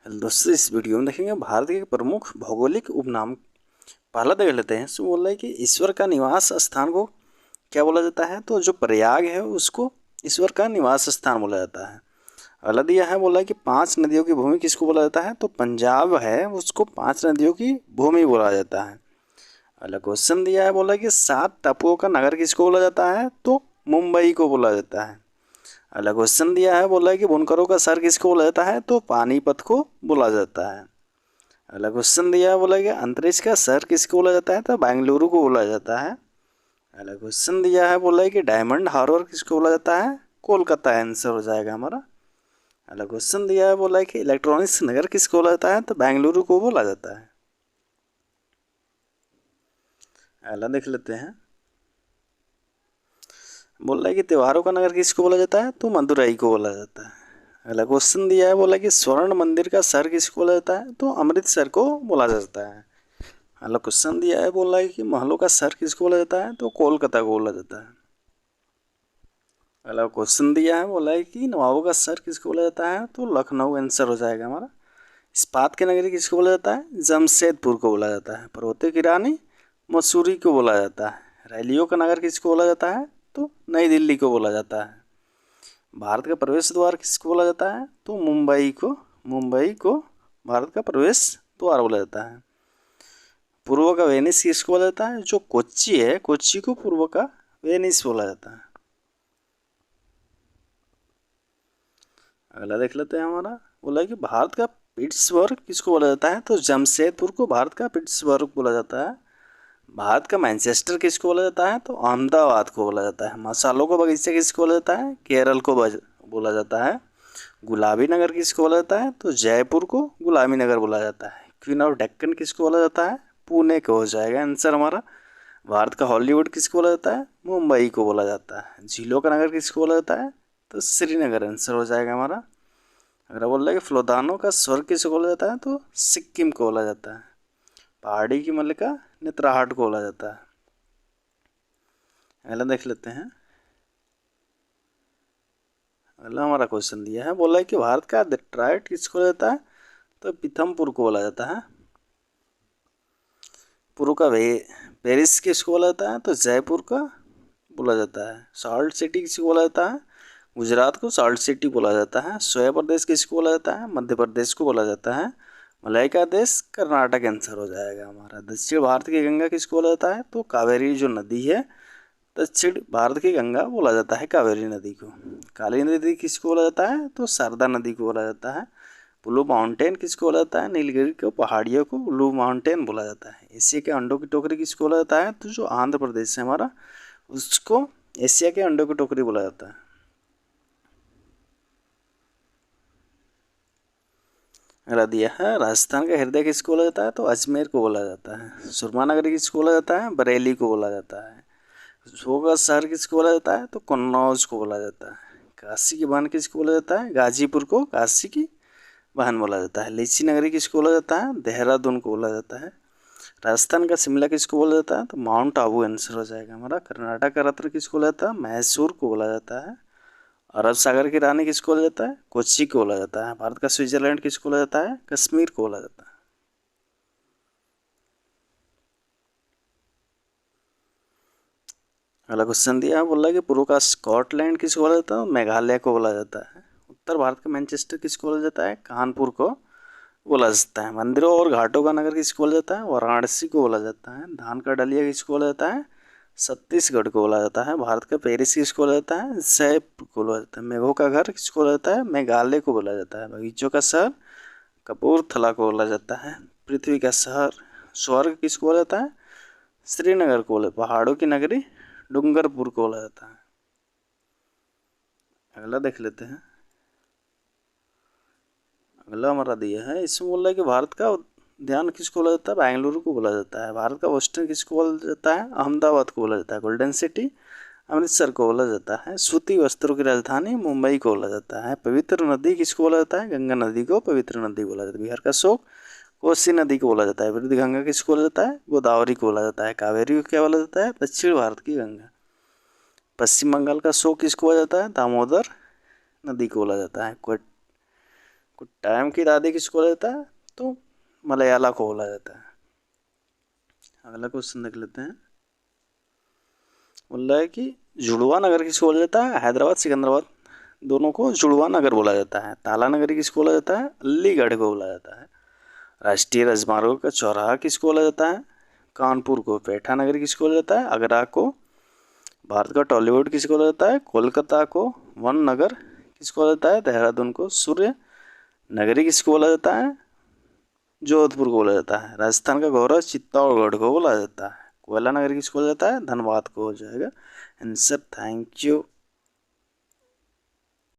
Hello दोस्तों, इस video में देखेंगे भारत के प्रमुख भौगोलिक उपनाम। पहला देख लेते हैं। इसमें बोल रहा है कि ईश्वर का निवास स्थान को क्या बोला जाता है। तो जो प्रयाग है उसको ईश्वर का निवास स्थान बोला जाता है। अगला दिया है, बोला है कि 5 नदियों की भूमि किसको बोला जाता है। तो पंजाब है उसको 5 नदियों की भूमि बोला जाता है। अगला क्वेश्चन दिया है, बोला है कि 7 टापुओं का नगर किसको बोला जाता है। तो मुंबई को बोला जाता है। अगला क्वेश्चन दिया है, बोला है कि बुनकरों का शहर किसको बोला जाता है। तो पानीपत को बोला जाता है। अगला क्वेश्चन दिया है, बोला है कि अंतरिक्ष का शहर किसको बोला जाता है। तो बेंगलुरु को बोला जाता है। अगला क्वेश्चन दिया है, बोला है कि डायमंड हार्बर किसको बोला जाता है। कोलकाता आंसर हो जाएगा हमारा। अगला क्वेश्चन दिया है, बोला है कि इलेक्ट्रॉनिक्स नगर किसको बोला जाता है। तो बेंगलुरु को बोला जाता है। अगला देख लेते हैं। बोल रहा है कि त्योहारों का नगर किसको बोला जाता है। तो मदुरई को बोला जाता है। अगला क्वेश्चन दिया है, बोला कि स्वर्ण मंदिर का शहर किसको बोला जाता है। तो अमृतसर को बोला जाता है। अगला क्वेश्चन दिया है, बोला है कि महलों का शहर किसको बोला जाता है। तो कोलकाता को बोला जाता है। अगला क्वेश्चन दिया है, बोला है कि नवाबों का शहर किसको बोला जाता है। तो लखनऊ आंसर हो जाएगा हमारा। इस्पात की नगरी किसको बोला जाता है। जमशेदपुर को बोला जाता है। पर्वतों की रानी मसूरी को बोला जाता है। रैलियों का नगर किसको बोला जाता है। तो नई दिल्ली को बोला जाता है। भारत का प्रवेश द्वार किसको बोला जाता है। तो मुंबई को भारत का प्रवेश द्वार बोला जाता है। पूर्व का वेनिस किसको बोला जाता है। जो कोच्चि है, कोच्चि को पूर्व का वेनिस बोला जाता है। अगला देख लेते हैं हमारा। बोला है कि भारत का पिट्सबर्ग किसको बोला जाता है। तो जमशेदपुर को भारत का पिट्सबर्ग बोला जाता है। भारत का मैनचेस्टर किसको बोला जाता है। तो अहमदाबाद को बोला जाता है। मसालों का बगीचा किसको बोला जाता है। केरल को बोला जाता है। गुलाबी नगर किसको बोला जाता है। तो जयपुर को गुलाबी नगर बोला जाता है। क्वीन ऑफ डेक्कन किसको बोला जाता है। पुणे को हो जाएगा आंसर हमारा। भारत का हॉलीवुड किसको बोला जाता है। मुंबई को बोला जाता है। झीलों का नगर किसको बोला जाता है। तो श्रीनगर आंसर हो जाएगा हमारा। अगर बोल रहा है कि फलोदानों का स्वर्ग किसको बोला जाता है। तो सिक्किम को बोला जाता है। पहाड़ी की मल्लिका नेत्राहाट को बोला जाता है। अगला देख लेते हैं। अगला हमारा क्वेश्चन दिया है, बोला है कि भारत का डेट्रॉइट किसको बोला जाता है। तो पीथमपुर को बोला जाता है। पूर्व का पेरिस किसको बोला जाता है। तो जयपुर का बोला जाता है। सॉल्ट सिटी किसको बोला जाता है। गुजरात को सॉल्ट सिटी बोला जाता है। सोया प्रदेश किसको बोला जाता है। मध्य प्रदेश को बोला जाता है। मलय का देश कर्नाटक आंसर हो जाएगा हमारा। दक्षिण भारत की गंगा किसको बोला जाता है। तो कावेरी जो नदी है, दक्षिण भारत की गंगा बोला जाता है कावेरी नदी को। काली नदी किसको बोला जाता है। तो शारदा नदी को बोला जाता है। ब्लू माउंटेन किसको बोला जाता है। नीलगिरी को पहाड़ियों को ब्लू माउंटेन बोला जाता है। एशिया के अंडों की टोकरी किसको बोला जाता है। तो जो आंध्र प्रदेश है हमारा, उसको एशिया के अंडों की टोकरी बोला जाता है। अगला दिया है, राजस्थान का हृदय किसको बोला जाता है। तो अजमेर को बोला जाता है। सुरमा नगरी किसको बोला जाता है। बरेली को बोला जाता है। शो का शहर किसको बोला जाता है। तो कन्नौज को बोला जाता है। काशी की बहन किसको बोला जाता है। गाजीपुर को काशी की बहन बोला जाता है। लीची नगरी किसको बोला जाता है। देहरादून को बोला जाता है। राजस्थान का शिमला किसको बोला जाता है। तो माउंट आबू आंसर हो जाएगा हमारा। कर्नाटक का रत्न किसको बोला जाता है। मैसूर को बोला जाता है। अरब सागर की रानी किसको बोला जाता है। कोच्चि को बोला जाता है। भारत का स्विट्जरलैंड किसको बोला जाता है। कश्मीर को बोला जाता है। अगला क्वेश्चन दिया है, बोला कि पूर्व का स्कॉटलैंड किसको बोला जाता है। मेघालय को बोला जाता है। उत्तर भारत का मैनचेस्टर किसको बोला जाता है। कानपुर को बोला जाता है। मंदिरों और घाटों का नगर किसको बोला जाता है। वाराणसी को बोला जाता है। धान का डलिया किसको बोला जाता है। छत्तीसगढ़ को बोला जाता है। भारत का पेरिस किसको बोला जाता है। जयपुर को बोला जाता है। मेघों का घर किसको बोला जाता है। मेघालय को बोला जाता है। बगीचों का शहर कपूरथला को बोला जाता है। पृथ्वी का शहर स्वर्ग किसको बोला जाता है। श्रीनगर को बोला। पहाड़ों की नगरी डूंगरपुर को बोला जाता है। अगला देख लेते हैं। अगला हमारा दिया है, इसमें बोल रहा है कि भारत का उद्यान किसको बोला जाता है। बेंगलुरु को बोला जाता है। भारत का वेस्टर्न किसको बोला जाता है। अहमदाबाद को बोला जाता है। गोल्डन सिटी अमृतसर को बोला जाता है। सूती वस्त्रों की राजधानी मुंबई को बोला जाता है। पवित्र नदी किसको बोला जाता है। गंगा नदी को पवित्र नदी बोला जाता है। बिहार का शोक कोसी नदी को बोला जाता है। वृद्ध गंगा किसको बोला जाता है। गोदावरी को बोला जाता है। कावेरी को क्या बोला जाता है। दक्षिण भारत की गंगा। पश्चिम बंगाल का शोक किसको बोला जाता है। दामोदर नदी को बोला जाता है। कोट्टायम की दादी किसको बोला जाता है? तो मलयाला को बोला जाता है। अगला क्वेश्चन देख लेते हैं। बोल रहा है कि जुड़वा नगर किसको बोला जाता है? हैदराबाद सिकंदराबाद दोनों को जुड़वा नगर बोला जाता है। ताला नगरी किसको बोला जाता है? अलीगढ़ को बोला जाता है। राष्ट्रीय राजमार्गों का चौराहा किसको बोला जाता है? कानपुर को। पेठा नगरी किसको बोला जाता है? आगरा को। भारत का टॉलीवुड किसको बोला जाता है? कोलकाता को। वन नगर किसको बोला जाता है? देहरादून को। सूर्य नगरी किसको बोला जाता है? जोधपुर को बोला जाता है। राजस्थान का गौरव चित्तौड़गढ़ को बोला जाता है। कोयला नगरी किसको बोला जाता है? धनबाद को हो जाएगा आंसर। Thank you.